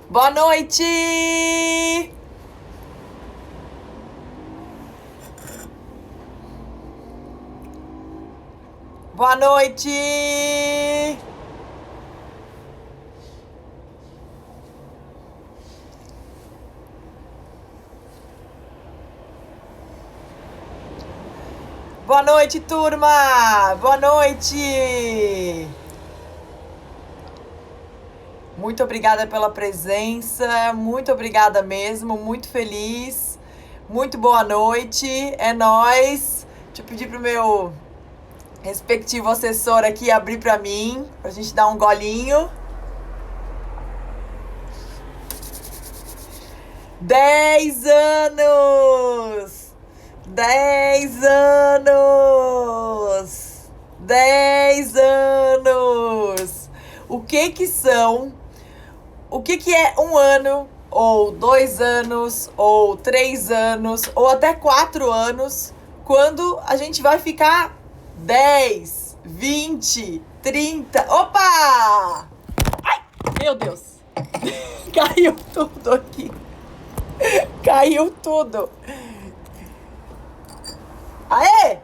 Boa noite! Boa noite! Boa noite, turma! Boa noite! Muito obrigada pela presença, muito obrigada mesmo, muito feliz, muito boa noite, é nóis. Deixa eu pedir pro meu respectivo assessor aqui abrir pra mim, pra gente dar um golinho. 10 anos! 10 anos! 10 anos! O que são? O que é um ano, ou 2 anos, ou 3 anos, ou até 4 anos, quando a gente vai ficar 10, 20, 30... Opa! Ai, meu Deus! Caiu tudo aqui. Caiu tudo. Aê!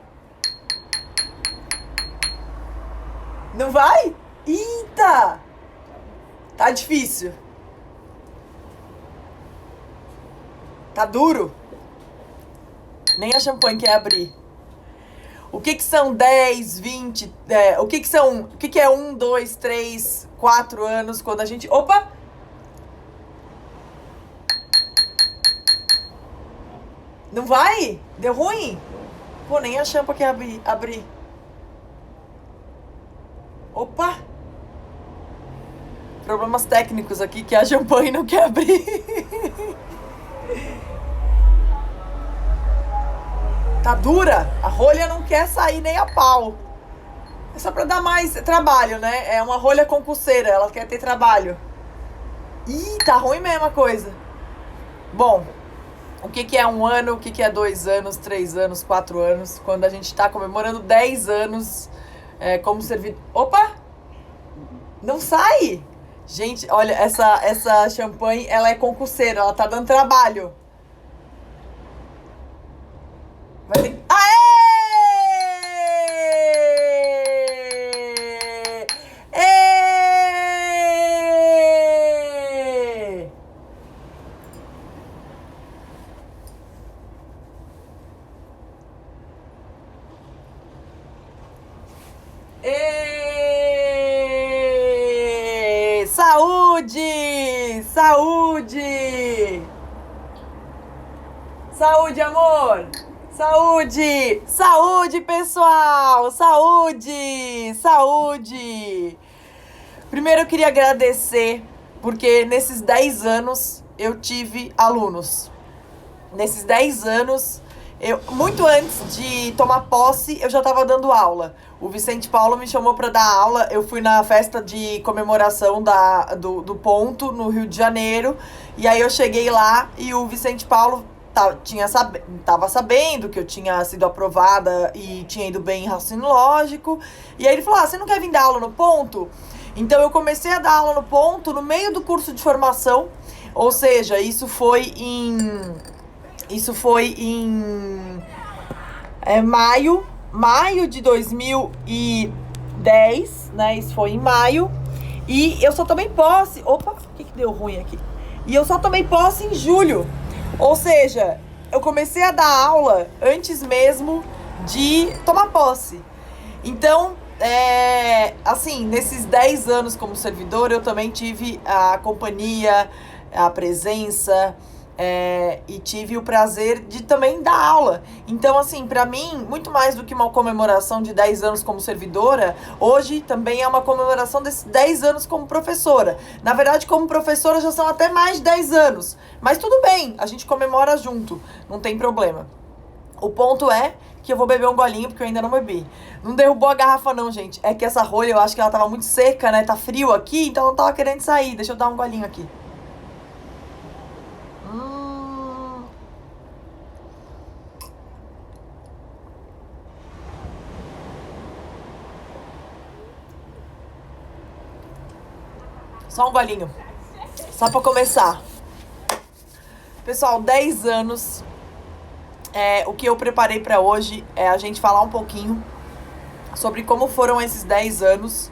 Não vai? Eita! Tá difícil. Tá duro. Nem a champanhe quer abrir. O que são 10, 20... o que é 1, 2, 3, 4 anos quando a gente... Opa! Não vai? Deu ruim? Pô, nem a champa quer abrir. Opa! Problemas técnicos aqui que a champanhe não quer abrir. Tá dura? A rolha não quer sair nem a pau. É só pra dar mais trabalho, né? É uma rolha concurseira, ela quer ter trabalho. Ih, tá ruim mesmo a coisa. Bom, o que é um ano, o que é 2 anos, 3 anos, 4 anos, quando a gente tá comemorando 10 anos como servidor. Opa! Não sai! Gente, olha, essa champanhe, ela é concurseira, ela tá dando trabalho. Vai ter... Aê! Ê! Ê! Saúde! Saúde! Saúde, amor! Saúde! Saúde, pessoal! Saúde! Saúde! Primeiro eu queria agradecer, porque nesses 10 anos eu tive alunos. Nesses 10 anos, muito antes de tomar posse, eu já estava dando aula. O Vicente Paulo me chamou para dar aula. Eu fui na festa de comemoração do ponto, no Rio de Janeiro. E aí eu cheguei lá e o Vicente Paulo tava sabendo que eu tinha sido aprovada e tinha ido bem em raciocínio lógico. E aí ele falou, você não quer vir dar aula no ponto? Então eu comecei a dar aula no ponto no meio do curso de formação. Ou seja, isso foi em maio de 2010, né? Isso foi em maio. E eu só tomei posse... Opa, o que deu ruim aqui? E eu só tomei posse em julho. Ou seja, eu comecei a dar aula antes mesmo de tomar posse. Então, assim, nesses 10 anos como servidor, eu também tive a companhia, a presença... e tive o prazer de também dar aula. Então, assim, pra mim, muito mais do que uma comemoração de 10 anos como servidora, hoje também é uma comemoração desses 10 anos como professora. Na verdade, como professora já são até mais de 10 anos. Mas tudo bem, a gente comemora junto, não tem problema. O ponto é que eu vou beber um golinho, porque eu ainda não bebi. Não derrubou a garrafa não, gente. É que essa rolha, eu acho que ela tava muito seca, né? Tá frio aqui, então ela não tava querendo sair. Deixa eu dar um golinho aqui. Só um golinho. Só pra começar. Pessoal, 10 anos. O que eu preparei pra hoje é a gente falar um pouquinho sobre como foram esses 10 anos.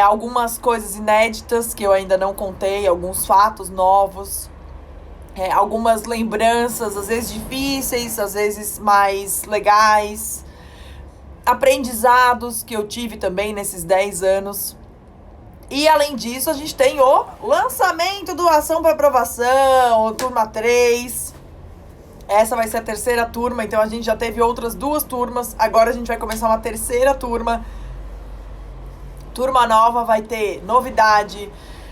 Algumas coisas inéditas que eu ainda não contei, alguns fatos novos, algumas lembranças, às vezes difíceis, às vezes mais legais, aprendizados que eu tive também nesses 10 anos. E além disso, a gente tem o lançamento do Ação para Aprovação, turma 3. Essa vai ser a terceira turma, então a gente já teve outras 2 turmas. Agora a gente vai começar uma terceira turma. Turma nova, vai ter novidade,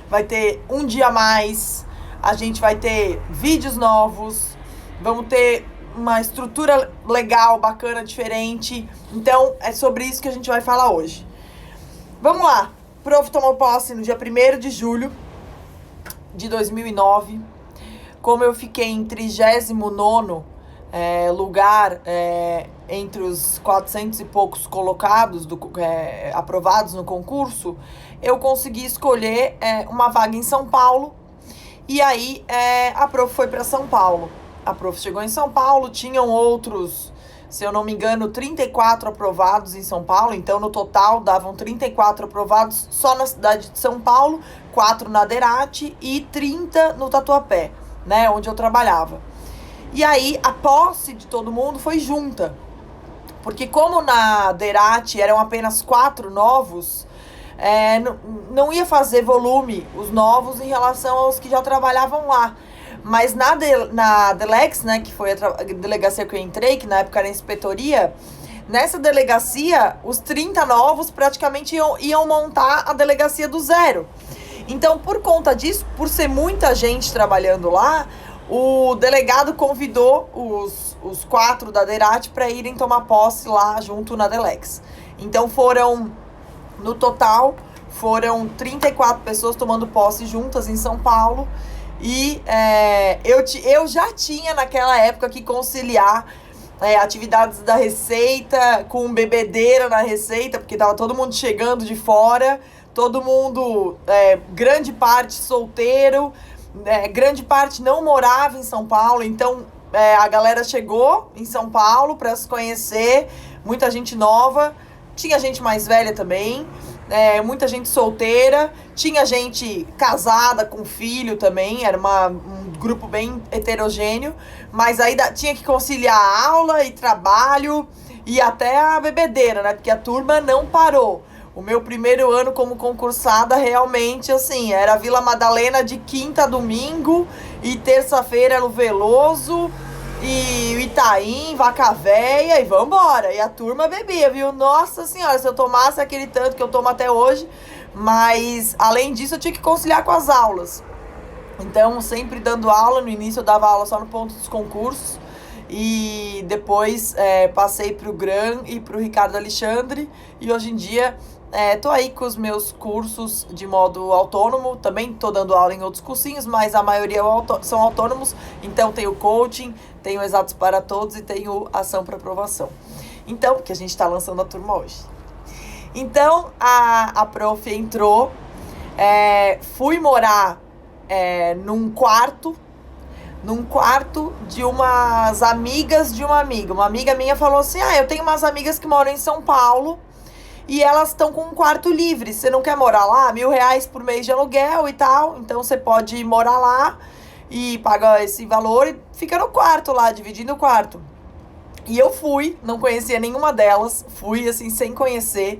vai ter um dia a mais, a gente vai ter vídeos novos, vamos ter uma estrutura legal, bacana, diferente. Então, é sobre isso que a gente vai falar hoje. Vamos lá. O Prof tomou posse no dia 1º de julho de 2009. Como eu fiquei em 39º lugar entre os 400 e poucos colocados, aprovados no concurso, eu consegui escolher uma vaga em São Paulo. E aí a Prof foi para São Paulo. A Prof chegou em São Paulo, tinham outros, se eu não me engano, 34 aprovados em São Paulo. Então, no total, davam 34 aprovados só na cidade de São Paulo, 4 na Derate e 30 no Tatuapé, né, onde eu trabalhava. E aí, a posse de todo mundo foi junta. Porque como na Derate eram apenas 4 novos, não ia fazer volume os novos em relação aos que já trabalhavam lá. Mas na Delex, né, que foi a delegacia que eu entrei, que na época era a inspetoria, nessa delegacia, os 30 novos praticamente iam montar a delegacia do zero. Então, por conta disso, por ser muita gente trabalhando lá, o delegado convidou os 4 da Derate para irem tomar posse lá junto na Delex. Então, no total, foram 34 pessoas tomando posse juntas em São Paulo. E eu já tinha naquela época que conciliar atividades da Receita com bebedeira na Receita, porque tava todo mundo chegando de fora, todo mundo, grande parte solteiro, grande parte não morava em São Paulo. Então a galera chegou em São Paulo para se conhecer, muita gente nova, tinha gente mais velha também. Muita gente solteira, tinha gente casada com filho também, era um grupo bem heterogêneo, mas aí tinha que conciliar aula e trabalho e até a bebedeira, né? Porque a turma não parou. O meu primeiro ano como concursada realmente, assim, era Vila Madalena de quinta a domingo e terça-feira era o Veloso e o Itaim, Vaca Véia e vambora. E a turma bebia, viu? Nossa senhora, se eu tomasse aquele tanto que eu tomo até hoje. Mas, além disso, eu tinha que conciliar com as aulas. Então, sempre dando aula. No início eu dava aula só no ponto dos concursos. E depois passei pro Gran e pro Ricardo Alexandre. E hoje em dia tô aí com os meus cursos de modo autônomo. Também tô dando aula em outros cursinhos, mas a maioria são autônomos. Então tem o coaching, tem o Exatos para Todos e tem o Ação para Aprovação. Então, que a gente tá lançando a turma hoje. Então a Prof entrou, fui morar num quarto de umas amigas de uma amiga. Uma amiga minha falou assim: eu tenho umas amigas que moram em São Paulo e elas estão com um quarto livre. Você não quer morar lá? R$1.000 por mês de aluguel e tal. Então você pode morar lá e paga esse valor e fica no quarto lá, dividindo o quarto. E eu fui, não conhecia nenhuma delas. Fui, assim, sem conhecer.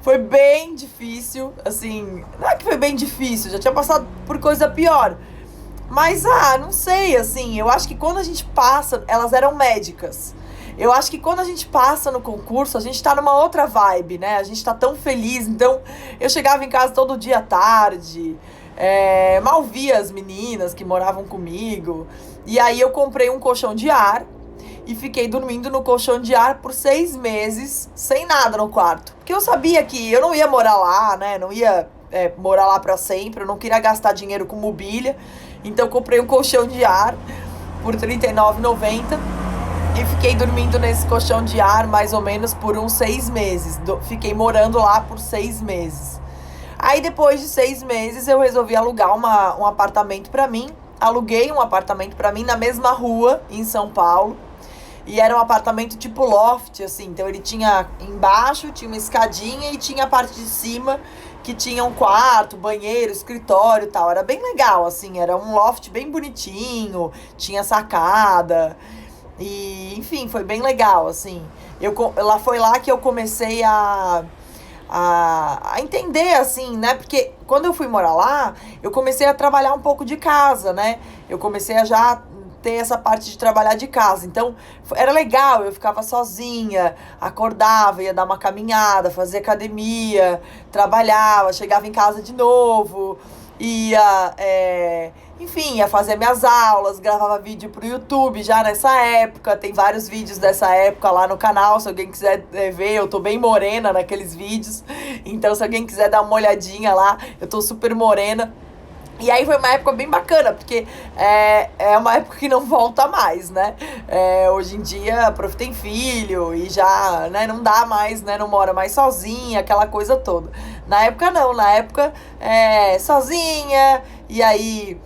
Foi bem difícil, assim... Não é que foi bem difícil, já tinha passado por coisa pior. Mas, não sei, assim, eu acho que quando a gente passa... Elas eram médicas. Eu acho que quando a gente passa no concurso, a gente tá numa outra vibe, né? A gente tá tão feliz. Então, eu chegava em casa todo dia à tarde, mal via as meninas que moravam comigo. E aí eu comprei um colchão de ar e fiquei dormindo no colchão de ar por 6 meses, sem nada no quarto. Porque eu sabia que eu não ia morar lá, né? Não ia morar lá pra sempre, eu não queria gastar dinheiro com mobília. Então eu comprei um colchão de ar por R$39,90 e fiquei dormindo nesse colchão de ar mais ou menos por uns 6 meses. Fiquei morando lá por 6 meses. Aí depois de 6 meses eu resolvi alugar um apartamento pra mim. Aluguei um apartamento pra mim na mesma rua, em São Paulo. E era um apartamento tipo loft, assim. Então ele tinha embaixo, tinha uma escadinha e tinha a parte de cima que tinha um quarto, banheiro, escritório e tal. Era bem legal, assim. Era um loft bem bonitinho, tinha sacada. E, enfim, foi bem legal, assim. Foi lá que eu comecei a entender, assim, né? Porque quando eu fui morar lá, eu comecei a trabalhar um pouco de casa, né? Eu comecei a já ter essa parte de trabalhar de casa. Então, era legal, eu ficava sozinha, acordava, ia dar uma caminhada, fazia academia, trabalhava, chegava em casa de novo, ia, enfim, ia fazer minhas aulas, gravava vídeo pro YouTube já nessa época. Tem vários vídeos dessa época lá no canal, se alguém quiser ver, eu tô bem morena naqueles vídeos. Então, se alguém quiser dar uma olhadinha lá, eu tô super morena. E aí foi uma época bem bacana, porque é uma época que não volta mais, né? Hoje em dia a prof tem filho e já, né, não dá mais, né? Não mora mais sozinha, aquela coisa toda. Na época não, na época sozinha, e aí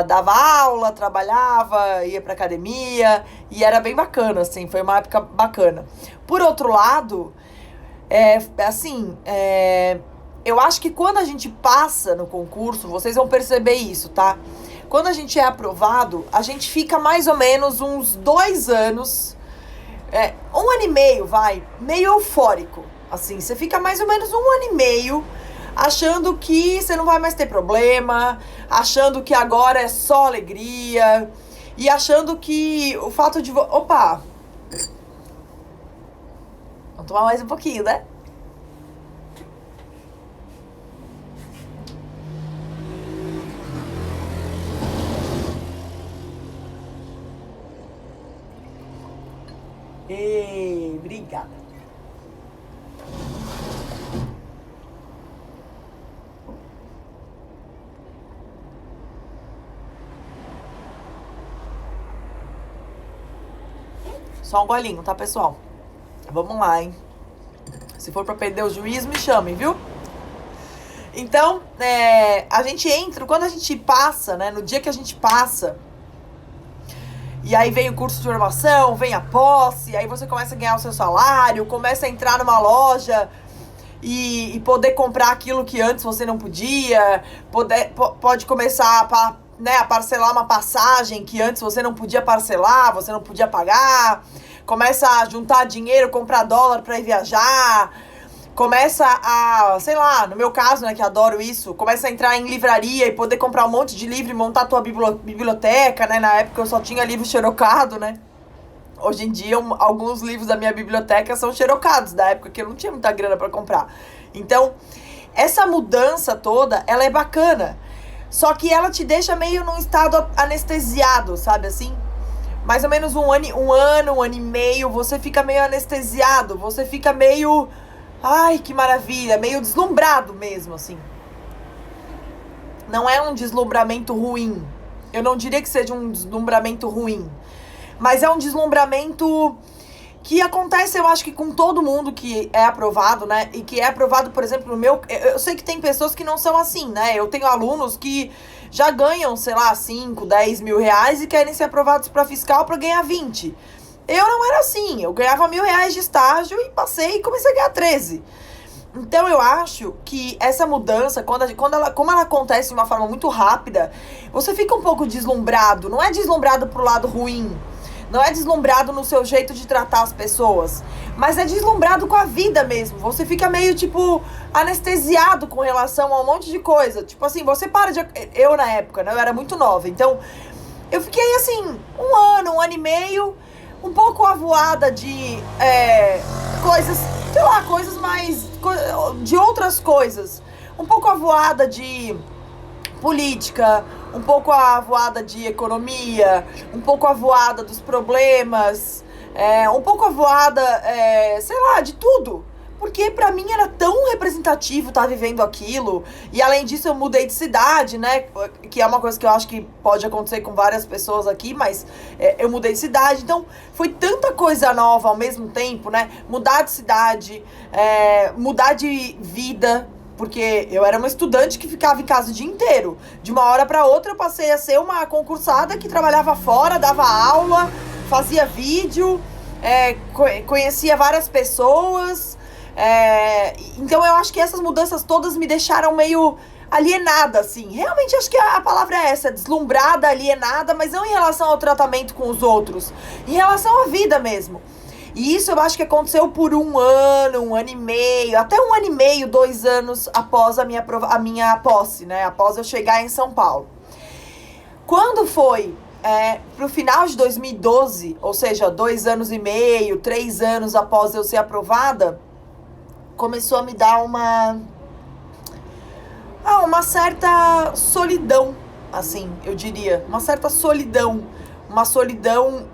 dava aula, trabalhava, ia pra academia, e era bem bacana, assim, foi uma época bacana. Por outro lado, eu acho que quando a gente passa no concurso, vocês vão perceber isso, tá? Quando a gente é aprovado, a gente fica mais ou menos uns 2 anos, 1 ano e meio, meio eufórico. Assim, você fica mais ou menos 1 ano e meio achando que você não vai mais ter problema, achando que agora é só alegria, e achando que o fato de... Opa! Vamos tomar mais um pouquinho, né? Obrigada. Só um golinho, tá, pessoal? Vamos lá, hein? Se for pra perder o juízo, me chamem, viu? Então, a gente entra, quando a gente passa, né? No dia que a gente passa, e aí vem o curso de formação, vem a posse, aí você começa a ganhar o seu salário, começa a entrar numa loja e poder comprar aquilo que antes você não podia, pode começar a parcelar uma passagem que antes você não podia parcelar, você não podia pagar, começa a juntar dinheiro, comprar dólar pra ir viajar, começa a, sei lá, no meu caso, né, que adoro isso, começa a entrar em livraria e poder comprar um monte de livro e montar a tua biblioteca, né? Na época eu só tinha livro xerocado, né? Hoje em dia, alguns livros da minha biblioteca são xerocados, da época que eu não tinha muita grana pra comprar. Então, essa mudança toda, ela é bacana. Só que ela te deixa meio num estado anestesiado, sabe assim? Mais ou menos um ano e meio, você fica meio anestesiado, você fica meio... Ai, que maravilha, meio deslumbrado mesmo, assim. Não é um deslumbramento ruim. Eu não diria que seja um deslumbramento ruim. Mas é um deslumbramento que acontece, eu acho que com todo mundo que é aprovado, né? E que é aprovado, por exemplo, no meu... Eu sei que tem pessoas que não são assim, né? Eu tenho alunos que já ganham, sei lá, 5, 10 mil reais e querem ser aprovados para fiscal para ganhar 20. Eu não era assim, eu ganhava R$1.000 de estágio e passei e comecei a ganhar 13. Então eu acho que essa mudança, como ela acontece de uma forma muito rápida, você fica um pouco deslumbrado. Não é deslumbrado pro lado ruim, não é deslumbrado no seu jeito de tratar as pessoas, mas é deslumbrado com a vida mesmo. Você fica meio, tipo, anestesiado com relação a um monte de coisa. Tipo assim, você para de... Eu, na época, né, eu era muito nova, então eu fiquei assim, 1 ano e meio... um pouco avoada de coisas, sei lá, coisas mais... de outras coisas. Um pouco avoada de política, um pouco avoada de economia, um pouco avoada dos problemas, um pouco avoada, sei lá, de tudo. Porque pra mim era tão representativo estar vivendo aquilo. E além disso eu mudei de cidade, né? Que é uma coisa que eu acho que pode acontecer com várias pessoas aqui, mas eu mudei de cidade. Então foi tanta coisa nova ao mesmo tempo, né? Mudar de cidade, mudar de vida, porque eu era uma estudante que ficava em casa o dia inteiro. De uma hora para outra eu passei a ser uma concursada que trabalhava fora, dava aula, fazia vídeo, conhecia várias pessoas. Então eu acho que essas mudanças todas me deixaram meio alienada, assim. Realmente acho que a palavra é essa, deslumbrada, alienada, mas não em relação ao tratamento com os outros, em relação à vida mesmo. E isso eu acho que aconteceu por um ano e meio, até 1 ano e meio, 2 anos após a minha posse, né? Após eu chegar em São Paulo. Quando foi pro final de 2012, ou seja, 2 anos e meio, 3 anos após eu ser aprovada, começou a me dar uma certa solidão, assim, eu diria. Uma certa solidão. Uma solidão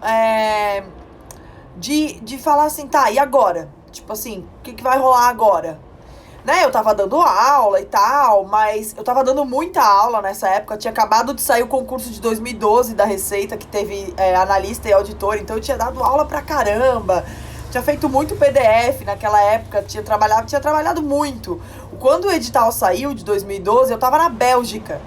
de falar assim, tá, e agora? Tipo assim, o que vai rolar agora? Né, eu tava dando aula e tal, mas eu tava dando muita aula nessa época. Tinha acabado de sair o concurso de 2012 da Receita, que teve analista e auditor, então eu tinha dado aula pra caramba. Tinha feito muito PDF naquela época, tinha trabalhado muito. Quando o edital saiu de 2012, eu tava na Bélgica.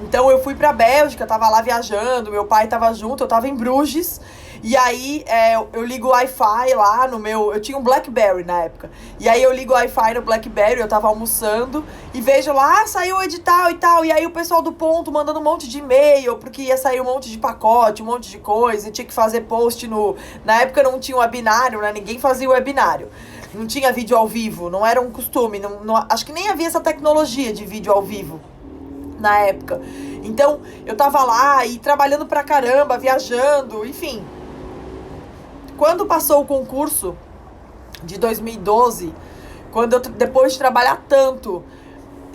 Então eu fui pra Bélgica, tava lá viajando, meu pai tava junto, eu tava em Bruges. E aí eu ligo o Wi-Fi lá no meu... Eu tinha um BlackBerry na época. E aí eu ligo o Wi-Fi no BlackBerry, eu tava almoçando. E vejo lá, saiu o edital e tal. E aí o pessoal do ponto mandando um monte de e-mail, porque ia sair um monte de pacote, um monte de coisa. E tinha que fazer post no... Na época não tinha webinário, né? Ninguém fazia webinário. Não tinha vídeo ao vivo, não era um costume. Acho que nem havia essa tecnologia de vídeo ao vivo na época. Então eu tava lá e trabalhando pra caramba, viajando, enfim... Quando passou o concurso de 2012, quando eu, depois de trabalhar tanto,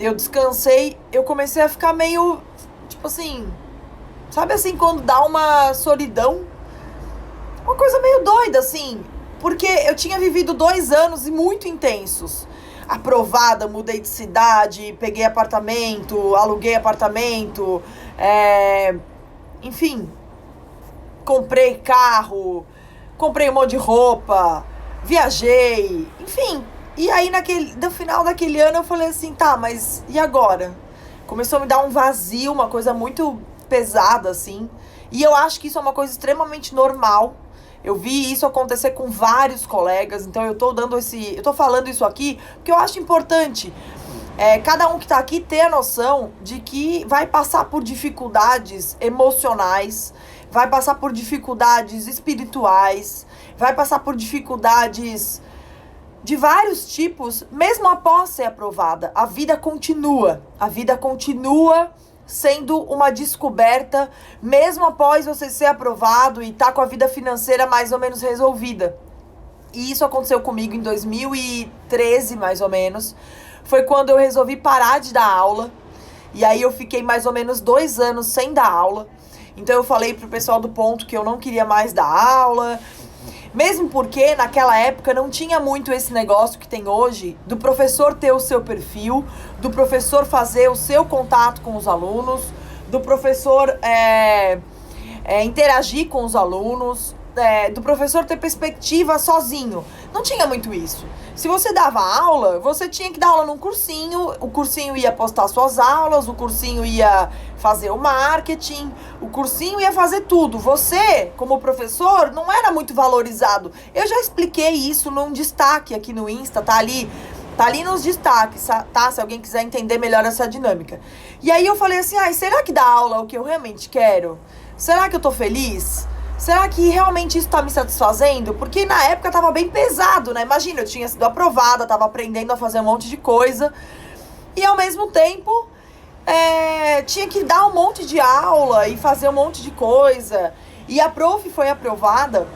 eu descansei, eu comecei a ficar meio, tipo assim, sabe assim, quando dá uma solidão? Uma coisa meio doida, assim, porque eu tinha vivido 2 anos muito intensos. Aprovada, mudei de cidade, peguei apartamento, aluguei apartamento, enfim, comprei carro... Comprei um monte de roupa, viajei, enfim. E aí, no final daquele ano, eu falei assim, tá, mas e agora? Começou a me dar um vazio, uma coisa muito pesada, assim. E eu acho que isso é uma coisa extremamente normal. Eu vi isso acontecer com vários colegas, então eu tô falando isso aqui porque eu acho importante cada um que tá aqui ter a noção de que vai passar por dificuldades emocionais, vai passar por dificuldades espirituais, vai passar por dificuldades de vários tipos, mesmo após ser aprovada. A vida continua sendo uma descoberta, mesmo após você ser aprovado e tá com a vida financeira mais ou menos resolvida. E isso aconteceu comigo em 2013, mais ou menos. Foi quando eu resolvi parar de dar aula. E aí eu fiquei mais ou menos 2 anos sem dar aula. Então eu falei pro pessoal do ponto que eu não queria mais dar aula. Mesmo porque naquela época não tinha muito esse negócio que tem hoje, do professor ter o seu perfil, do professor fazer o seu contato com os alunos, do professor interagir com os alunos, do professor ter perspectiva sozinho. Não tinha muito isso. Se você dava aula, você tinha que dar aula num cursinho, o cursinho ia postar suas aulas, o cursinho ia fazer o marketing, o cursinho ia fazer tudo. Você, como professor, não era muito valorizado. Eu já expliquei isso num destaque aqui no Insta, tá ali nos destaques, tá? Se alguém quiser entender melhor essa dinâmica. E aí eu falei assim, será que dar aula é o que eu realmente quero? Será que eu tô feliz? Será que realmente isso tá me satisfazendo? Porque na época tava bem pesado, né? Imagina, eu tinha sido aprovada, tava aprendendo a fazer um monte de coisa. E ao mesmo tempo, tinha que dar um monte de aula e fazer um monte de coisa. E a prof foi aprovada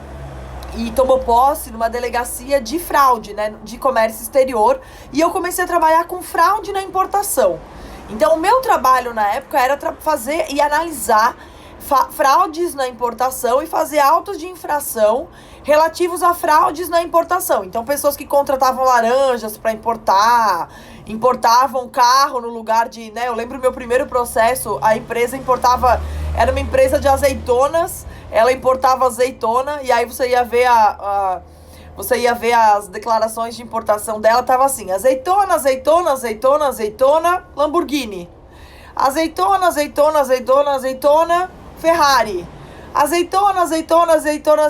e tomou posse numa delegacia de fraude, né? De comércio exterior. E eu comecei a trabalhar com fraude na importação. Então o meu trabalho na época era fazer e analisar fraudes na importação e fazer autos de infração relativos a fraudes na importação. Então, pessoas que contratavam laranjas para importavam carro no lugar de, né? Eu lembro meu primeiro processo, a empresa importava, era uma empresa de azeitonas, ela importava azeitona e aí você ia ver você ia ver as declarações de importação dela, tava assim: azeitona, azeitona, azeitona, azeitona, Lamborghini. Azeitona, azeitona, azeitona, azeitona, Ferrari. Azeitona, azeitona, azeitona,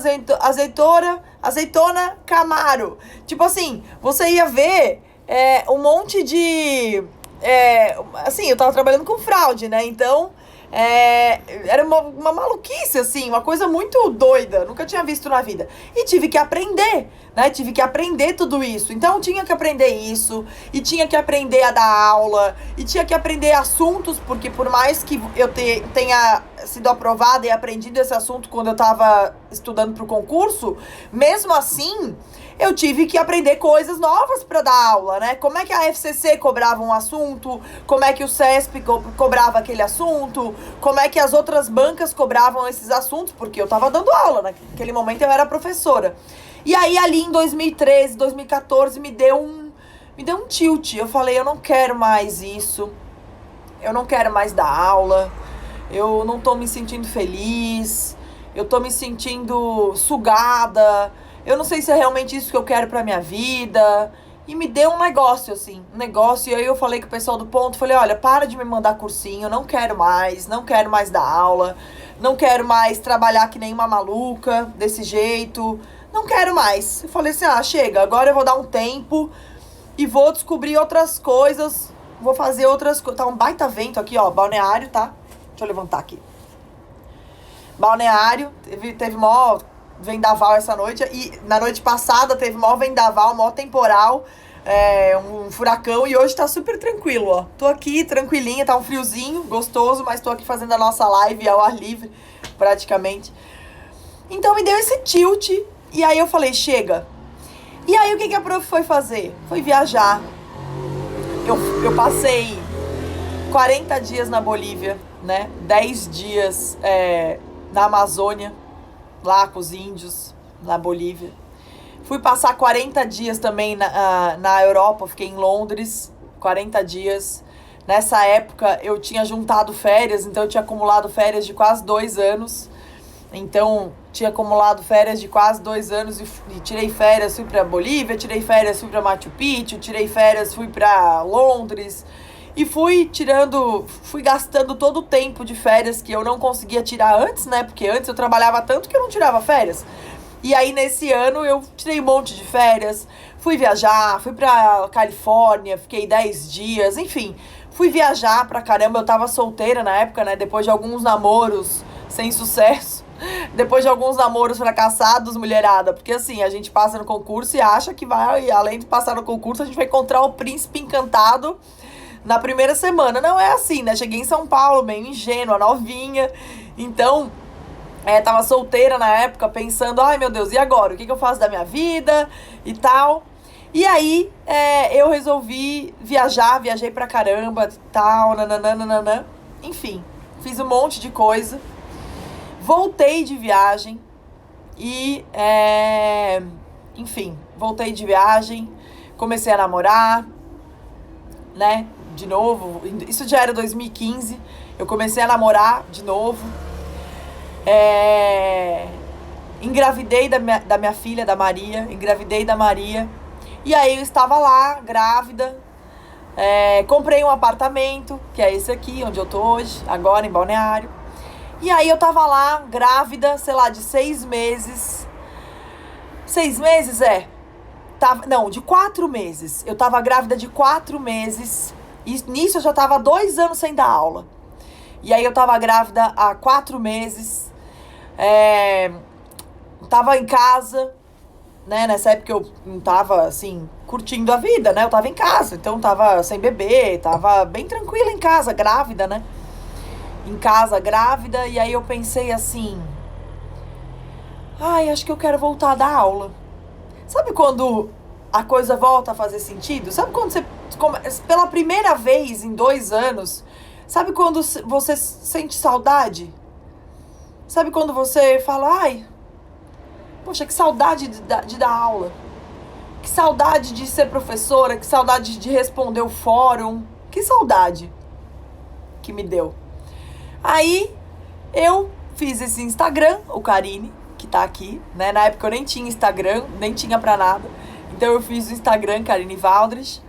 azeitona, azeitona, Camaro. Tipo assim, você ia ver um monte de... assim, eu tava trabalhando com fraude, né? Então, era uma maluquice, assim, uma coisa muito doida. Nunca tinha visto na vida. E tive que aprender, né? Tive que aprender tudo isso. Então, tinha que aprender isso. E tinha que aprender a dar aula. E tinha que aprender assuntos, porque por mais que eu tenha sido aprovada e aprendido esse assunto quando eu tava estudando pro concurso, mesmo assim, eu tive que aprender coisas novas para dar aula, né? Como é que a FCC cobrava um assunto, como é que o CESP cobrava aquele assunto, como é que as outras bancas cobravam esses assuntos, porque eu tava dando aula, naquele momento eu era professora. E aí ali em 2013, 2014 me deu um tilt. Eu falei, eu não quero mais isso, eu não quero mais dar aula, eu não tô me sentindo feliz, eu tô me sentindo sugada, eu não sei se é realmente isso que eu quero pra minha vida. E me deu um negócio, assim, e aí eu falei com o pessoal do ponto, falei, olha, para de me mandar cursinho, não quero mais dar aula, não quero mais trabalhar que nem uma maluca, desse jeito, não quero mais. Eu falei assim, chega, agora eu vou dar um tempo e vou descobrir outras coisas, vou fazer outras coisas. Tá um baita vento aqui, ó, Balneário, tá? Deixa eu levantar aqui. Balneário, teve mó vendaval essa noite, e na noite passada teve mó vendaval, mó temporal, um furacão, e hoje tá super tranquilo, ó. Tô aqui tranquilinha, tá um friozinho, gostoso, mas tô aqui fazendo a nossa live ao ar livre, praticamente. Então me deu esse tilt, e aí eu falei, chega. E aí o que a prof foi fazer? Foi viajar. Eu passei 40 dias na Bolívia, né? 10 dias na Amazônia, lá com os índios, na Bolívia. Fui passar 40 dias também na Europa, fiquei em Londres, 40 dias. Nessa época eu tinha juntado férias, então eu tinha acumulado férias de quase 2 anos. Então, tinha acumulado férias de quase 2 anos e tirei férias, fui pra Bolívia, tirei férias, fui pra Machu Picchu, tirei férias, fui pra Londres. E fui gastando todo o tempo de férias que eu não conseguia tirar antes, né? Porque antes eu trabalhava tanto que eu não tirava férias. E aí, nesse ano, eu tirei um monte de férias, fui viajar, fui pra Califórnia, fiquei 10 dias, enfim. Fui viajar pra caramba, eu tava solteira na época, né? Depois de alguns namoros sem sucesso. Depois de alguns namoros fracassados, mulherada. Porque assim, a gente passa no concurso e acha que vai, além de passar no concurso, a gente vai encontrar o príncipe encantado na primeira semana. Não é assim, né? Cheguei em São Paulo, meio ingênua, novinha. Então, tava solteira na época, pensando, ai meu Deus, e agora? O que eu faço da minha vida e tal? E aí, eu resolvi viajei pra caramba e tal, nananana. Enfim, fiz um monte de coisa. Voltei de viagem e, enfim, voltei de viagem, comecei a namorar, né, de novo. Isso já era 2015, eu comecei a namorar de novo. Engravidei da minha filha, da Maria, e aí eu estava lá, grávida, comprei um apartamento, que é esse aqui, onde eu tô hoje, agora em Balneário. E aí eu tava lá, grávida, sei lá, de 6 meses. 6 meses, de 4 meses. Eu tava grávida de 4 meses. E nisso eu já tava 2 anos sem dar aula. E aí eu tava grávida há 4 meses. Tava em casa, né? Nessa época eu não tava, assim, curtindo a vida, né? Eu tava em casa, então tava sem bebê, tava bem tranquila em casa, grávida, né? Em casa, grávida, e aí eu pensei assim, acho que eu quero voltar a dar aula. Sabe quando a coisa volta a fazer sentido? Sabe quando você, pela primeira vez em 2 anos, sabe quando você sente saudade? Sabe quando você fala, poxa, que saudade de dar aula. Que saudade de ser professora, que saudade de responder o fórum. Que saudade que me deu. Aí, eu fiz esse Instagram, o Karine, que tá aqui, né? Na época eu nem tinha Instagram, nem tinha pra nada. Então eu fiz o Instagram, Karine Valdres,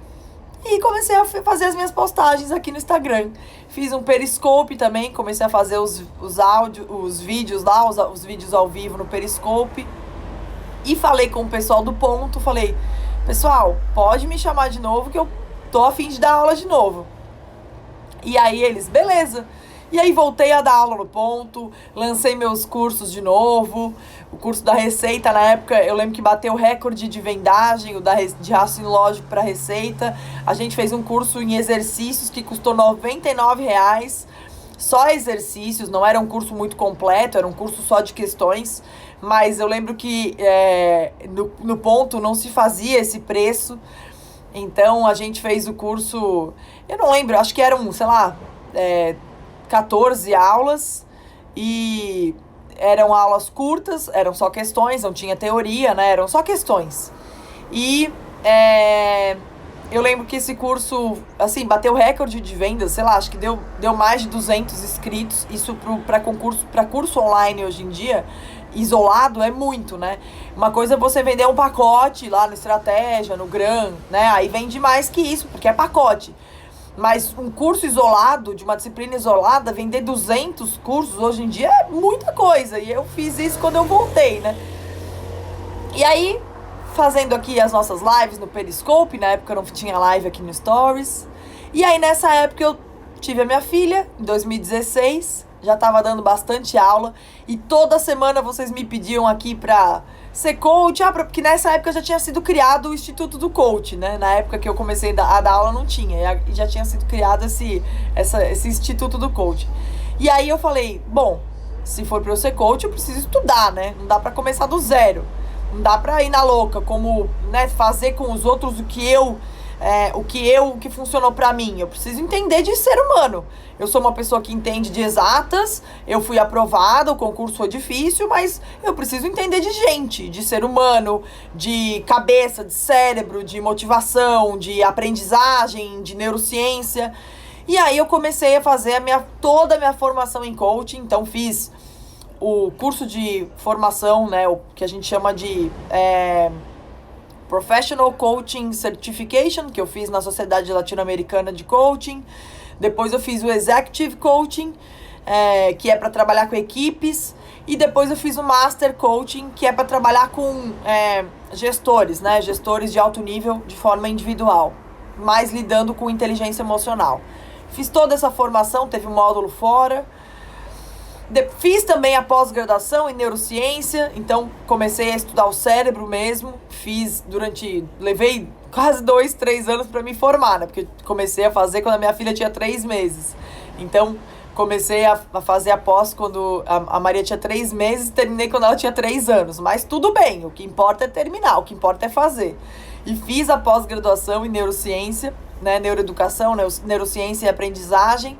e comecei a fazer as minhas postagens aqui no Instagram. Fiz um Periscope também, comecei a fazer os áudios, os vídeos lá, os vídeos ao vivo no Periscope. E falei com o pessoal do ponto, falei, pessoal, pode me chamar de novo que eu tô a fim de dar aula de novo. E aí eles, beleza. E aí voltei a dar aula no ponto, lancei meus cursos de novo. O curso da receita, na época, eu lembro que bateu o recorde de vendagem, o de raciocínio lógico para receita. A gente fez um curso em exercícios que custou R$99, só exercícios, não era um curso muito completo, era um curso só de questões. Mas eu lembro que no ponto não se fazia esse preço. Então a gente fez o curso, eu não lembro, acho que eram, sei lá, 14 aulas, e eram aulas curtas, eram só questões, não tinha teoria, né? Eram só questões. E eu lembro que esse curso, assim, bateu recorde de vendas, sei lá, acho que deu mais de 200 inscritos. Isso para curso online hoje em dia, isolado, é muito, né? Uma coisa é você vender um pacote lá no Estratégia, no Gran, né? Aí vende mais que isso, porque é pacote. Mas um curso isolado, de uma disciplina isolada, vender 200 cursos hoje em dia é muita coisa. E eu fiz isso quando eu voltei, né? E aí, fazendo aqui as nossas lives no Periscope, na época eu não tinha live aqui no Stories. E aí, nessa época, eu tive a minha filha, em 2016. Já tava dando bastante aula. E toda semana vocês me pediam aqui pra ser coach. Porque nessa época já tinha sido criado o Instituto do Coach, né? Na época que eu comecei a dar aula não tinha. E já tinha sido criado esse Instituto do Coach. E aí eu falei, bom, se for pra eu ser coach, eu preciso estudar, né? Não dá pra começar do zero. Não dá pra ir na louca, como, né, fazer com os outros o que funcionou pra mim. Eu preciso entender de ser humano. Eu sou uma pessoa que entende de exatas, eu fui aprovada, o concurso foi difícil, mas eu preciso entender de gente, de ser humano, de cabeça, de cérebro, de motivação, de aprendizagem, de neurociência. E aí eu comecei a fazer toda a minha formação em coaching. Então fiz o curso de formação, né, o que a gente chama de Professional Coaching Certification, que eu fiz na Sociedade Latino-Americana de Coaching. Depois eu fiz o Executive Coaching, que é para trabalhar com equipes. E depois eu fiz o Master Coaching, que é para trabalhar com gestores, né? Gestores de alto nível de forma individual, mais lidando com inteligência emocional. Fiz toda essa formação, teve um módulo fora. Fiz também a pós-graduação em neurociência, então comecei a estudar o cérebro mesmo. Levei quase 2, 3 anos para me formar, né? Porque comecei a fazer quando a minha filha tinha 3 meses. Então comecei a fazer a pós quando a Maria tinha 3 meses e terminei quando ela tinha 3 anos. Mas tudo bem, o que importa é terminar, o que importa é fazer. E fiz a pós-graduação em neurociência, né? Neuroeducação, neurociência e aprendizagem.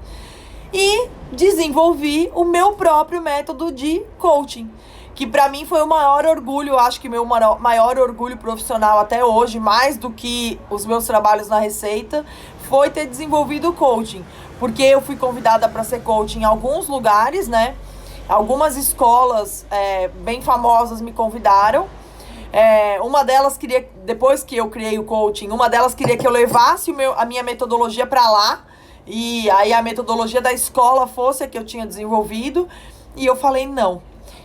E desenvolvi o meu próprio método de coaching, que para mim foi o maior orgulho, acho que meu maior orgulho profissional até hoje, mais do que os meus trabalhos na Receita, foi ter desenvolvido o coaching. Porque eu fui convidada para ser coach em alguns lugares, né? Algumas escolas bem famosas me convidaram. Uma delas queria, depois que eu criei o coaching, uma delas queria que eu levasse a minha metodologia para lá. E aí a metodologia da escola fosse a que eu tinha desenvolvido. E eu falei, não,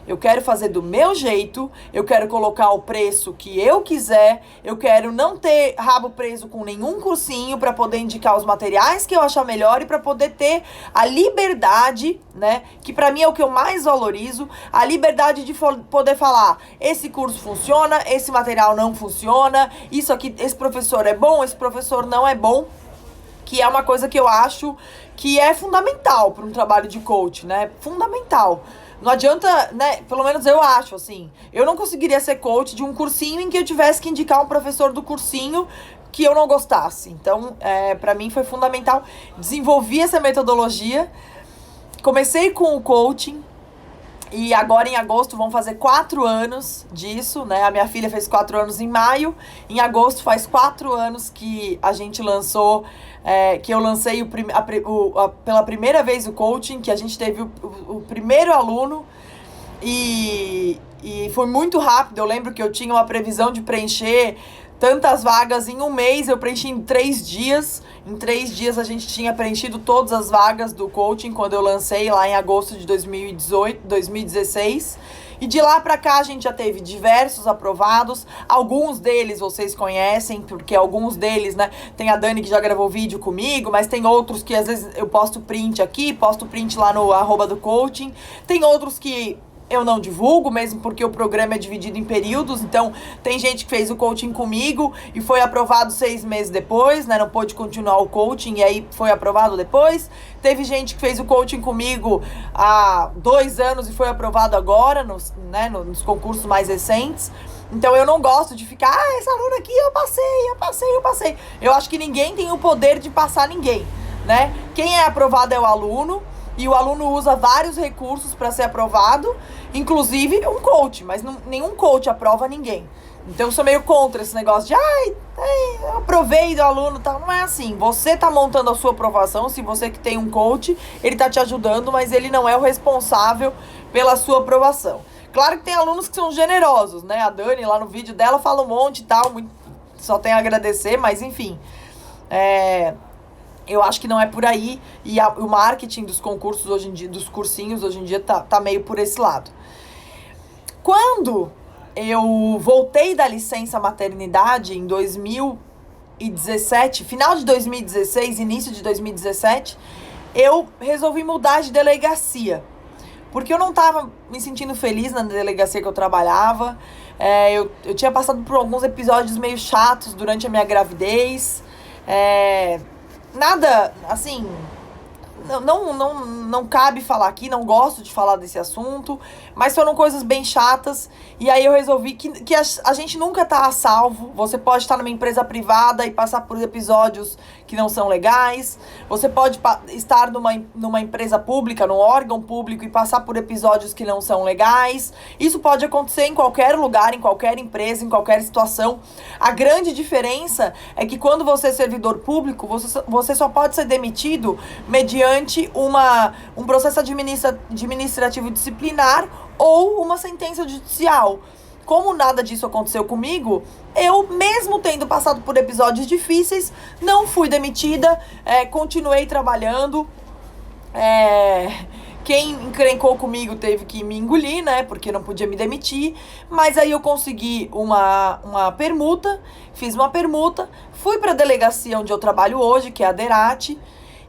eu quero fazer do meu jeito, eu quero colocar o preço que eu quiser, eu quero não ter rabo preso com nenhum cursinho para poder indicar os materiais que eu achar melhor e para poder ter a liberdade, né, que para mim é o que eu mais valorizo, a liberdade de poder falar, esse curso funciona, esse material não funciona, isso aqui, esse professor é bom, esse professor não é bom. Que é uma coisa que eu acho que é fundamental para um trabalho de coach, né? Fundamental. Não adianta, né? Pelo menos eu acho, assim. Eu não conseguiria ser coach de um cursinho em que eu tivesse que indicar um professor do cursinho que eu não gostasse. Então, para mim foi fundamental. Desenvolvi essa metodologia. Comecei com o coaching. E agora em agosto vão fazer 4 anos disso, né? A minha filha fez 4 anos em maio. Em agosto faz 4 anos que a gente lançou, que eu lancei pela primeira vez o coaching, que a gente teve o primeiro aluno. E e foi muito rápido. Eu lembro que eu tinha uma previsão de preencher tantas vagas em um mês, eu preenchi em 3 dias. Em 3 dias a gente tinha preenchido todas as vagas do coaching quando eu lancei lá em agosto de 2016. E de lá pra cá a gente já teve diversos aprovados. Alguns deles vocês conhecem, porque alguns deles, né, tem a Dani que já gravou vídeo comigo, mas tem outros que às vezes eu posto print aqui, posto print lá no @do_coaching. Tem outros que eu não divulgo, mesmo porque o programa é dividido em períodos. Então, tem gente que fez o coaching comigo e foi aprovado 6 meses depois, né? Não pôde continuar o coaching e aí foi aprovado depois. Teve gente que fez o coaching comigo há 2 anos e foi aprovado agora, nos concursos mais recentes. Então, eu não gosto de ficar, essa aluna aqui eu passei. Eu acho que ninguém tem o poder de passar ninguém, né? Quem é aprovado é o aluno. E o aluno usa vários recursos para ser aprovado, inclusive um coach, mas nenhum coach aprova ninguém. Então eu sou meio contra esse negócio de eu aprovei do aluno e tal. Não é assim. Você tá montando a sua aprovação. Se você que tem um coach, ele tá te ajudando, mas ele não é o responsável pela sua aprovação. Claro que tem alunos que são generosos, né? A Dani lá no vídeo dela fala um monte e tal, só tem a agradecer, mas enfim. Eu acho que não é por aí, e o marketing dos concursos hoje em dia, dos cursinhos hoje em dia, tá meio por esse lado. Quando eu voltei da licença maternidade em 2017, final de 2016, início de 2017, eu resolvi mudar de delegacia. Porque eu não tava me sentindo feliz na delegacia que eu trabalhava. Eu tinha passado por alguns episódios meio chatos durante a minha gravidez. Nada, assim, não cabe falar aqui, não gosto de falar desse assunto, mas foram coisas bem chatas, e aí eu resolvi que a gente nunca tá a salvo. Você pode estar numa empresa privada e passar por episódios que não são legais, você pode estar numa empresa pública, num órgão público e passar por episódios que não são legais. Isso pode acontecer em qualquer lugar, em qualquer empresa, em qualquer situação. A grande diferença é que quando você é servidor público, você só pode ser demitido mediante um processo administrativo disciplinar ou uma sentença judicial. Como nada disso aconteceu comigo, eu, mesmo tendo passado por episódios difíceis, não fui demitida, continuei trabalhando. Quem encrencou comigo teve que me engolir, né? Porque não podia me demitir. Mas aí eu consegui uma permuta, fiz uma permuta, fui para a delegacia onde eu trabalho hoje, que é a Derate.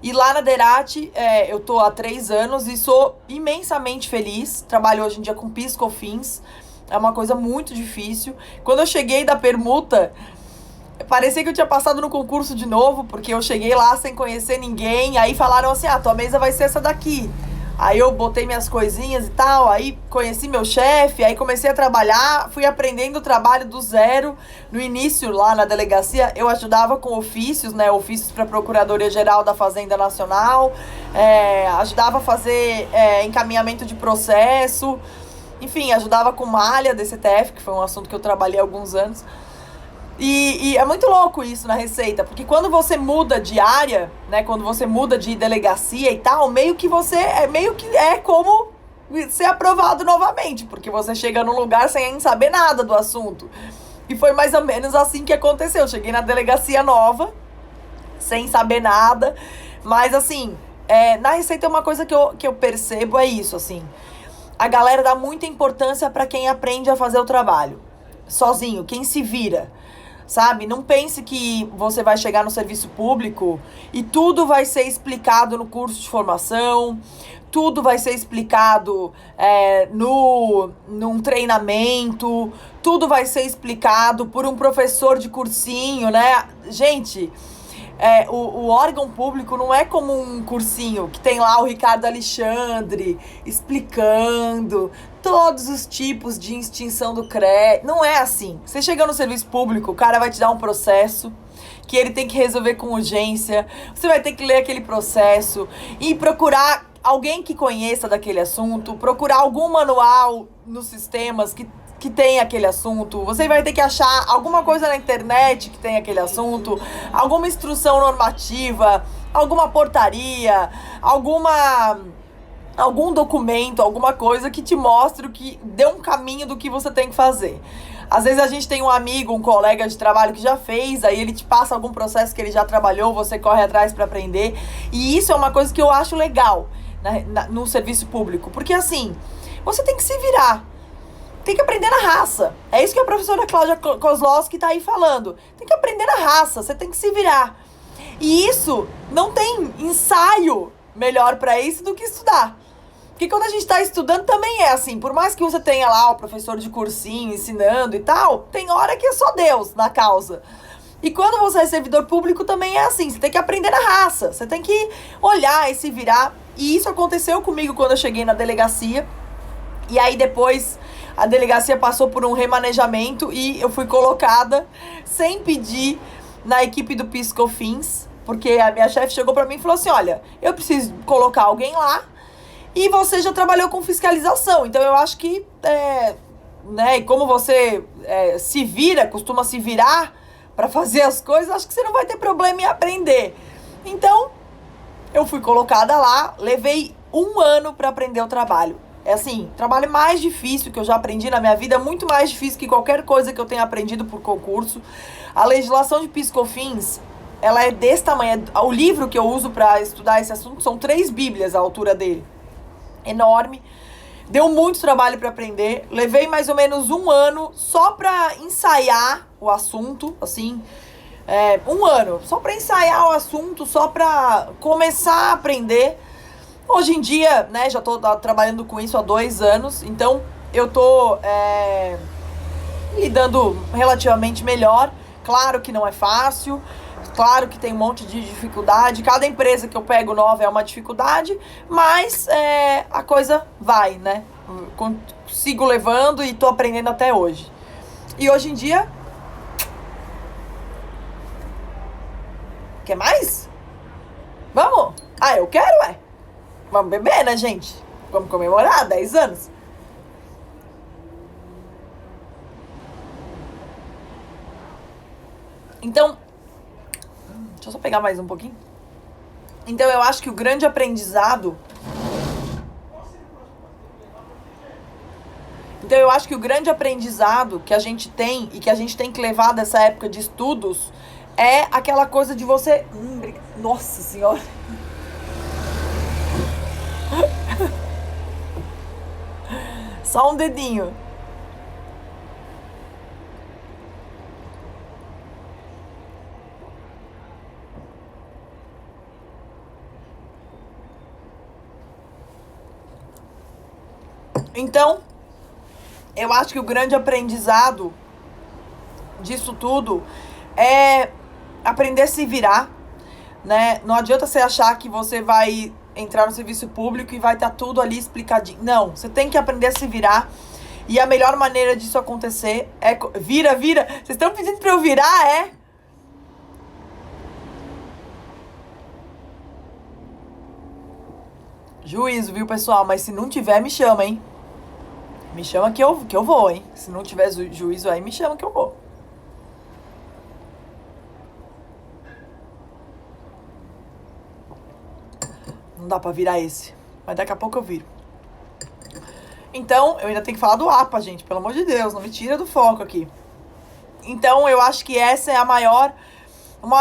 E lá na Derate, eu tô há 3 anos e sou imensamente feliz. Trabalho hoje em dia com PIS/COFINS. É uma coisa muito difícil. Quando eu cheguei da permuta, parecia que eu tinha passado no concurso de novo, porque eu cheguei lá sem conhecer ninguém. Aí falaram assim, tua mesa vai ser essa daqui. Aí eu botei minhas coisinhas e tal, aí conheci meu chefe, aí comecei a trabalhar, fui aprendendo o trabalho do zero. No início, lá na delegacia, eu ajudava com ofícios, né, ofícios para a Procuradoria-Geral da Fazenda Nacional, ajudava a fazer encaminhamento de processo, enfim, ajudava com malha DCTF, que foi um assunto que eu trabalhei há alguns anos. E é muito louco isso na Receita, porque quando você muda de área, né, quando você muda de delegacia e tal, meio que é como ser aprovado novamente, porque você chega num lugar sem saber nada do assunto. E foi mais ou menos assim que aconteceu. Eu cheguei na delegacia nova, sem saber nada, mas assim, na Receita uma coisa que eu percebo é isso, assim, a galera dá muita importância para quem aprende a fazer o trabalho sozinho, quem se vira. Sabe? Não pense que você vai chegar no serviço público e tudo vai ser explicado no curso de formação, tudo vai ser explicado num treinamento, tudo vai ser explicado por um professor de cursinho, né? Gente, o órgão público não é como um cursinho que tem lá o Ricardo Alexandre explicando todos os tipos de extinção do crédito. Não é assim. Você chega no serviço público, o cara vai te dar um processo que ele tem que resolver com urgência. Você vai ter que ler aquele processo e procurar alguém que conheça daquele assunto, procurar algum manual nos sistemas que tem aquele assunto. Você vai ter que achar alguma coisa na internet que tem aquele assunto, alguma instrução normativa, alguma portaria, alguma algum documento, alguma coisa que te mostre, que dê um caminho do que você tem que fazer. Às vezes a gente tem um amigo, um colega de trabalho que já fez, aí ele te passa algum processo que ele já trabalhou, você corre atrás para aprender. E isso é uma coisa que eu acho legal no serviço público. Porque assim, você tem que se virar. Tem que aprender na raça. É isso que a professora Cláudia Kozlowski tá aí falando. Tem que aprender na raça, você tem que se virar. E isso, não tem ensaio melhor para isso do que estudar. Porque quando a gente tá estudando também é assim. Por mais que você tenha lá o professor de cursinho ensinando e tal, tem hora que é só Deus na causa. E quando você é servidor público também é assim. Você tem que aprender na raça. Você tem que olhar e se virar. E isso aconteceu comigo quando eu cheguei na delegacia. E aí depois a delegacia passou por um remanejamento e eu fui colocada sem pedir na equipe do PIS/COFINS, porque a minha chefe chegou pra mim e falou assim, olha, eu preciso colocar alguém lá e você já trabalhou com fiscalização, então eu acho que, né, e como você se vira, costuma se virar pra fazer as coisas, acho que você não vai ter problema em aprender. Então, eu fui colocada lá, levei 1 ano pra aprender o trabalho. É assim, trabalho mais difícil que eu já aprendi na minha vida, muito mais difícil que qualquer coisa que eu tenha aprendido por concurso. A legislação de PIS/COFINS, ela é desse tamanho. O livro que eu uso para estudar esse assunto são 3 bíblias, a altura dele. Enorme. Deu muito trabalho para aprender. Levei mais ou menos 1 ano só para ensaiar o assunto, assim. 1 ano, só para ensaiar o assunto, só para começar a aprender. Hoje em dia, né, já tô trabalhando com isso há 2 anos, então eu tô lidando relativamente melhor. Claro que não é fácil, claro que tem um monte de dificuldade, cada empresa que eu pego nova é uma dificuldade, mas a coisa vai, né? Sigo levando e tô aprendendo até hoje. E hoje em dia... Quer mais? Vamos? Ah, eu quero, ué. Vamos beber, né, gente? Vamos comemorar 10 anos. Então, deixa eu só pegar mais um pouquinho. Então, eu acho que o grande aprendizado... Então, eu acho que o grande aprendizado que a gente tem e que a gente tem que levar dessa época de estudos é aquela coisa de você... Nossa Senhora! Só um dedinho. Então, eu acho que o grande aprendizado disso tudo é aprender a se virar, né? Não adianta você achar que você vai entrar no serviço público e vai estar tudo ali explicadinho. Não, você tem que aprender a se virar. E a melhor maneira disso acontecer é... Vira! Vocês estão pedindo pra eu virar, Juízo, viu, pessoal? Mas se não tiver, me chama, hein? Me chama que eu vou, hein? Se não tiver juízo aí, me chama que eu vou. Não dá pra virar esse. Mas daqui a pouco eu viro. Então, eu ainda tenho que falar do APA, gente. Pelo amor de Deus, não me tira do foco aqui. Então, eu acho que essa é o maior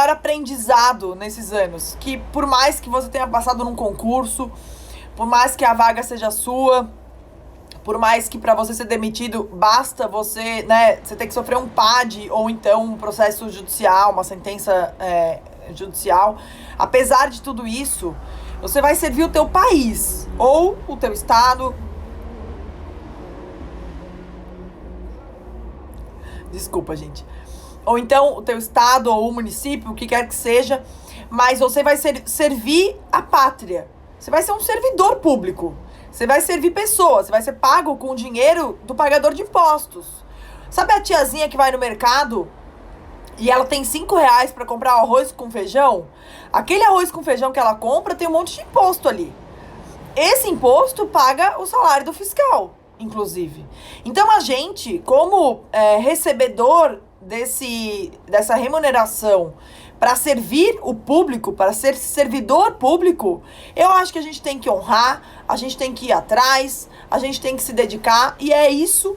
aprendizado nesses anos. Que por mais que você tenha passado num concurso, por mais que a vaga seja sua, por mais que pra você ser demitido, basta você, né, você tem que sofrer um PAD ou então um processo judicial, uma sentença judicial. Apesar de tudo isso, você vai servir o teu país ou o teu estado. Desculpa, gente. Ou então o teu estado ou o município, o que quer que seja, mas você vai servir a pátria. Você vai ser um servidor público. Você vai servir pessoas, você vai ser pago com o dinheiro do pagador de impostos. Sabe a tiazinha que vai no mercado e ela tem 5 reais pra comprar arroz com feijão? Aquele arroz com feijão que ela compra tem um monte de imposto ali. Esse imposto paga o salário do fiscal, inclusive. Então a gente, como recebedor dessa remuneração para servir o público, para ser servidor público, eu acho que a gente tem que honrar, a gente tem que ir atrás, a gente tem que se dedicar, e é isso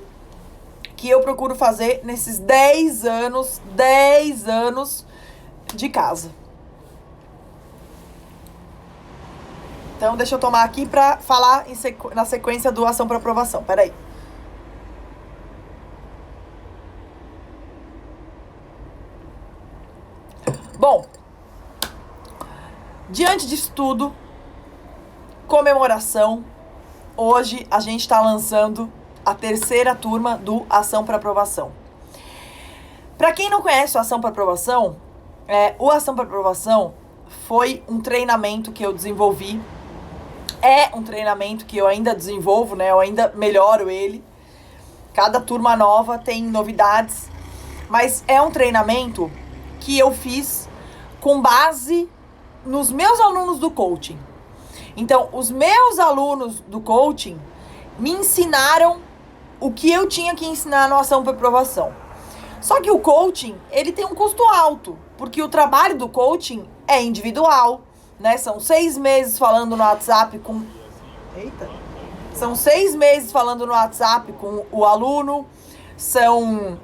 que eu procuro fazer nesses 10 anos de casa. Então, deixa eu tomar aqui para falar na sequência do ação para aprovação. Peraí. Bom, diante disso tudo, comemoração, hoje a gente está lançando a terceira turma do Ação para Aprovação. Para quem não conhece o Ação para Aprovação, o Ação para Aprovação foi um treinamento que eu desenvolvi, é um treinamento que eu ainda desenvolvo, né? Eu ainda melhoro ele. Cada turma nova tem novidades, mas é um treinamento que eu fiz com base nos meus alunos do coaching. Então, os meus alunos do coaching me ensinaram o que eu tinha que ensinar na Ação para Aprovação. Só que o coaching, ele tem um custo alto, porque o trabalho do coaching é individual, né? São 6 meses falando no WhatsApp com... São 6 meses falando no WhatsApp com o aluno, são...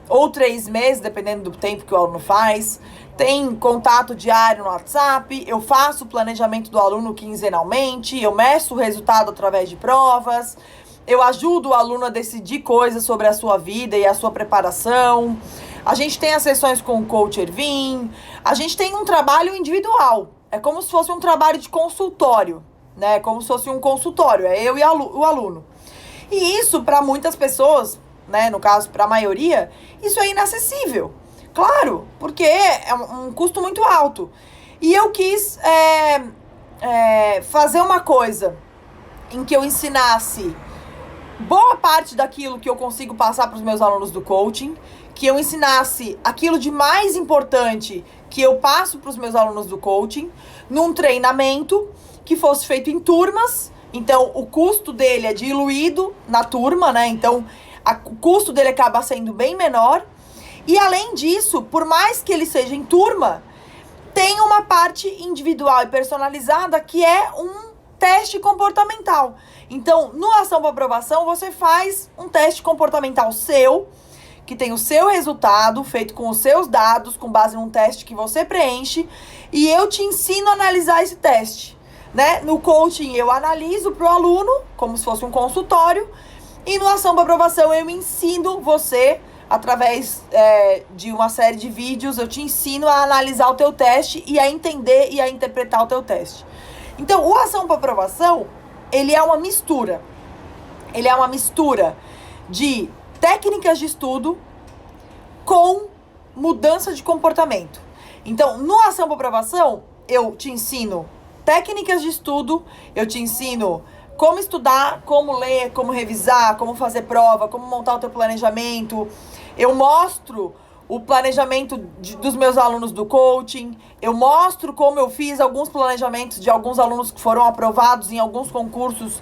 ou 3 meses, dependendo do tempo que o aluno faz. Tem contato diário no WhatsApp, eu faço o planejamento do aluno quinzenalmente, eu meço o resultado através de provas, eu ajudo o aluno a decidir coisas sobre a sua vida e a sua preparação. A gente tem as sessões com o Coach Ervin, a gente tem um trabalho individual, é como se fosse um trabalho de consultório, né? Como se fosse um consultório, é eu e o aluno. E isso, para muitas pessoas, né, no caso, para a maioria, isso é inacessível. Claro, porque é um custo muito alto. E eu quis fazer uma coisa em que eu ensinasse boa parte daquilo que eu consigo passar para os meus alunos do coaching, que eu ensinasse aquilo de mais importante que eu passo para os meus alunos do coaching, num treinamento que fosse feito em turmas. Então, o custo dele é diluído na turma, né? Então, o custo dele acaba sendo bem menor. E, além disso, por mais que ele seja em turma, tem uma parte individual e personalizada que é um teste comportamental. Então, no Ação para Aprovação, você faz um teste comportamental seu, que tem o seu resultado, feito com os seus dados, com base num teste que você preenche, e eu te ensino a analisar esse teste, né? No coaching, eu analiso para o aluno, como se fosse um consultório, e no Ação para Aprovação, eu ensino você, através de uma série de vídeos, eu te ensino a analisar o teu teste e a entender e a interpretar o teu teste. Então, o Ação para Aprovação, ele é uma mistura. Ele é uma mistura de técnicas de estudo com mudança de comportamento. Então, no Ação para Aprovação, eu te ensino técnicas de estudo, eu te ensino como estudar, como ler, como revisar, como fazer prova, como montar o teu planejamento. Eu mostro o planejamento dos meus alunos do coaching, eu mostro como eu fiz alguns planejamentos de alguns alunos que foram aprovados em alguns concursos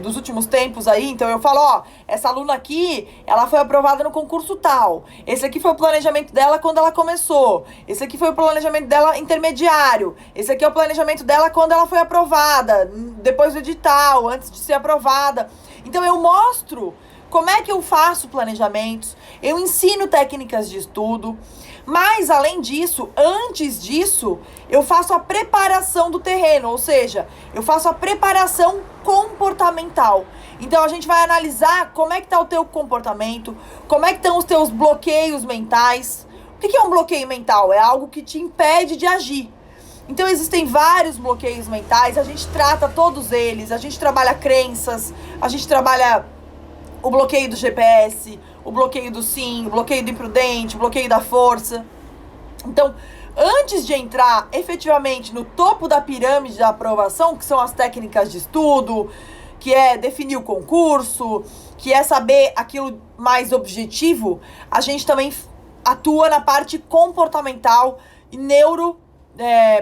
dos últimos tempos aí. Então eu falo, ó, essa aluna aqui, ela foi aprovada no concurso tal, esse aqui foi o planejamento dela quando ela começou, esse aqui foi o planejamento dela intermediário, esse aqui é o planejamento dela quando ela foi aprovada, depois do edital, antes de ser aprovada. Então eu mostro como é que eu faço planejamentos, eu ensino técnicas de estudo, mas além disso, antes disso, eu faço a preparação do terreno, ou seja, eu faço a preparação comportamental. Então a gente vai analisar como é que está o teu comportamento, como é que estão os teus bloqueios mentais. O que é um bloqueio mental? É algo que te impede de agir. Então existem vários bloqueios mentais, a gente trata todos eles, a gente trabalha crenças, a gente trabalha o bloqueio do GPS, o bloqueio do sim, o bloqueio do imprudente, o bloqueio da força. Então, antes de entrar efetivamente no topo da pirâmide da aprovação, que são as técnicas de estudo, que é definir o concurso, que é saber aquilo mais objetivo, a gente também atua na parte comportamental e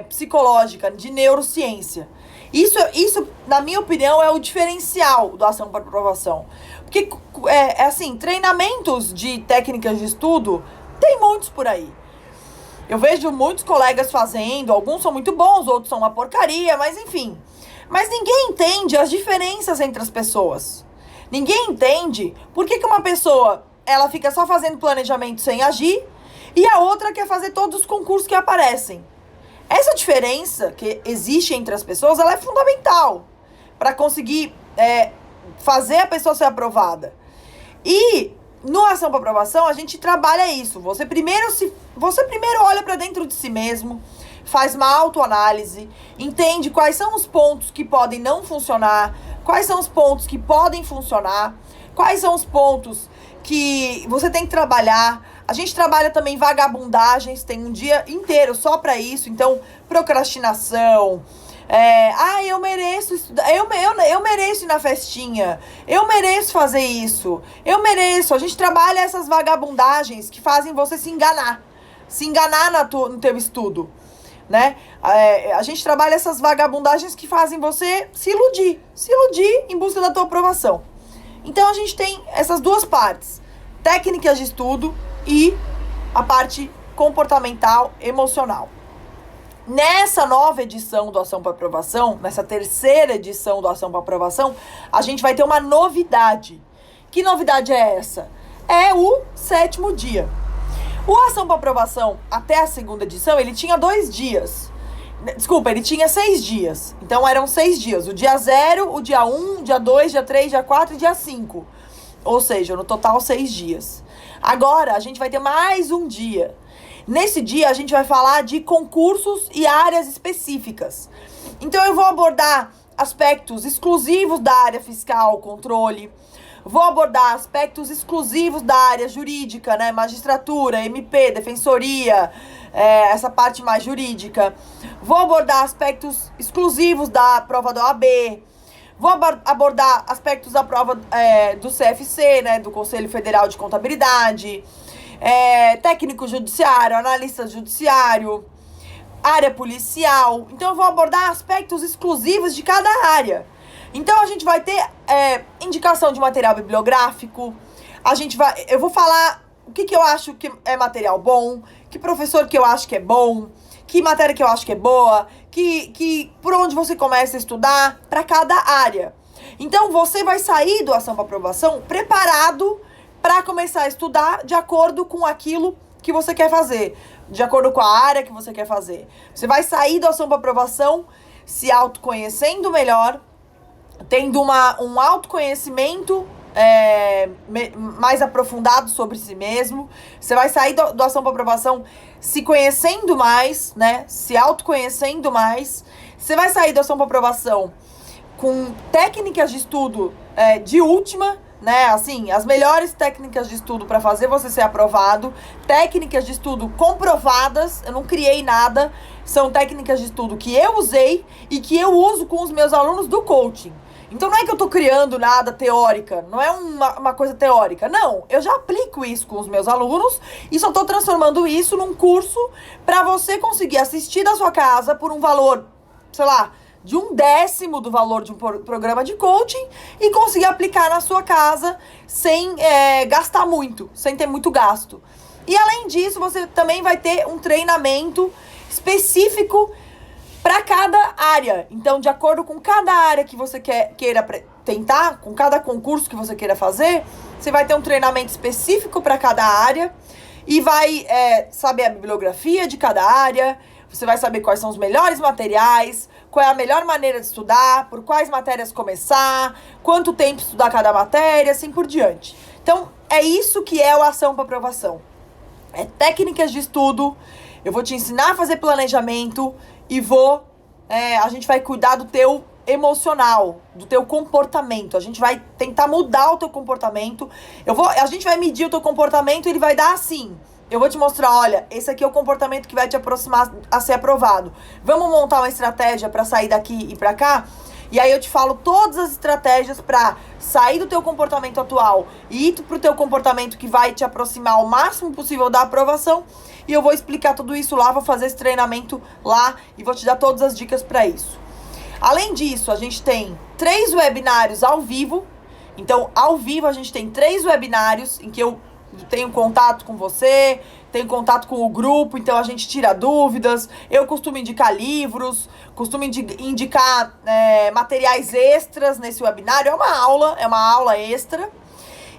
psicológica, de neurociência. Isso, na minha opinião, é o diferencial do Ação para Aprovação. Porque, assim, treinamentos de técnicas de estudo Tem muitos por aí. Eu vejo muitos colegas fazendo, alguns são muito bons, outros são uma porcaria, mas enfim. Mas ninguém entende as diferenças entre as pessoas. Ninguém entende por que uma pessoa, ela fica só fazendo planejamento sem agir, e a outra quer fazer todos os concursos que aparecem. Essa diferença que existe entre as pessoas, ela é fundamental para conseguir fazer a pessoa ser aprovada. E no Ação para Aprovação, a gente trabalha isso. Você primeiro olha para dentro de si mesmo, faz uma autoanálise, entende quais são os pontos que podem não funcionar, quais são os pontos que podem funcionar, quais são os pontos que você tem que trabalhar. A gente trabalha também vagabundagens, tem um dia inteiro só para isso. Então, procrastinação, eu mereço estudar, eu mereço ir na festinha, eu mereço fazer isso, eu mereço. A gente trabalha essas vagabundagens que fazem você se enganar no teu estudo, né? A gente trabalha essas vagabundagens que fazem você se iludir em busca da tua aprovação. Então a gente tem essas duas partes, técnicas de estudo e a parte comportamental, emocional. Nessa nova edição do Ação para Aprovação, nessa terceira edição do Ação para Aprovação, a gente vai ter uma novidade. Que novidade é essa? É o 7º dia. O Ação para Aprovação, até a segunda edição, ele tinha 2 dias. Desculpa, ele tinha 6 dias. Então eram 6 dias. O dia 0, o dia 1, o dia 2, dia 3, dia 4 e dia 5. Ou seja, no total 6 dias. Agora a gente vai ter mais um dia. Nesse dia a gente vai falar de concursos e áreas específicas. Então eu vou abordar aspectos exclusivos da área fiscal, controle. Vou abordar aspectos exclusivos da área jurídica, né? Magistratura, MP, defensoria, essa parte mais jurídica. Vou abordar aspectos exclusivos da prova da OAB. Vou abordar aspectos da prova do CFC, né? Do Conselho Federal de Contabilidade. Técnico judiciário, analista judiciário, área policial. Então eu vou abordar aspectos exclusivos de cada área. Então a gente vai ter indicação de material bibliográfico. Eu vou falar o que eu acho que é material bom, que professor que eu acho que é bom, que matéria que eu acho que é boa, que por onde você começa a estudar para cada área. Então você vai sair do Ação para Aprovação preparado para começar a estudar de acordo com aquilo que você quer fazer, de acordo com a área que você quer fazer. Você vai sair da Ação para Aprovação se autoconhecendo melhor, tendo um autoconhecimento mais aprofundado sobre si mesmo. Você vai sair do Ação para Aprovação se conhecendo mais, né? Se autoconhecendo mais. Você vai sair da Ação para Aprovação com técnicas de estudo de última, né? Assim, as melhores técnicas de estudo para fazer você ser aprovado, técnicas de estudo comprovadas. Eu não criei nada, são técnicas de estudo que eu usei e que eu uso com os meus alunos do coaching. Então não é que eu tô criando nada teórica, não é uma coisa teórica, não. Eu já aplico isso com os meus alunos e só tô transformando isso num curso para você conseguir assistir da sua casa por um valor, sei lá, de 1/10 do valor de um programa de coaching e conseguir aplicar na sua casa sem gastar muito, sem ter muito gasto. E além disso, você também vai ter um treinamento específico para cada área. Então, de acordo com cada área que você queira tentar, com cada concurso que você queira fazer, você vai ter um treinamento específico para cada área e vai saber a bibliografia de cada área. Você vai saber quais são os melhores materiais, qual é a melhor maneira de estudar, por quais matérias começar, quanto tempo estudar cada matéria, assim por diante. Então, é isso que é o Ação para Aprovação. É técnicas de estudo, eu vou te ensinar a fazer planejamento e a gente vai cuidar do teu emocional, do teu comportamento. A gente vai tentar mudar o teu comportamento. A gente vai medir o teu comportamento e ele vai dar assim. Eu vou te mostrar, olha, esse aqui é o comportamento que vai te aproximar a ser aprovado. Vamos montar uma estratégia para sair daqui e para cá? E aí eu te falo todas as estratégias para sair do teu comportamento atual e ir pro teu comportamento que vai te aproximar o máximo possível da aprovação. E eu vou explicar tudo isso lá, vou fazer esse treinamento lá e vou te dar todas as dicas para isso. Além disso, a gente tem 3 webinários ao vivo. Então, ao vivo, a gente tem 3 webinários em que eu tenho contato com você, tenho contato com o grupo, então a gente tira dúvidas. Eu costumo indicar livros, costumo indicar materiais extras nesse webinário. É uma aula extra.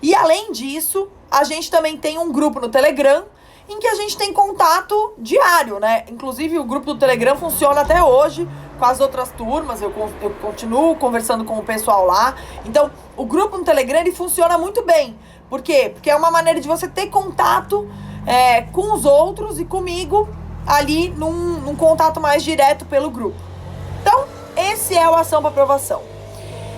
E além disso, a gente também tem um grupo no Telegram em que a gente tem contato diário, né? Inclusive o grupo do Telegram funciona até hoje com as outras turmas, eu continuo conversando com o pessoal lá. Então, o grupo no Telegram, ele funciona muito bem. Por quê? Porque é uma maneira de você ter contato com os outros e comigo ali num contato mais direto pelo grupo. Então, esse é o Ação para Aprovação.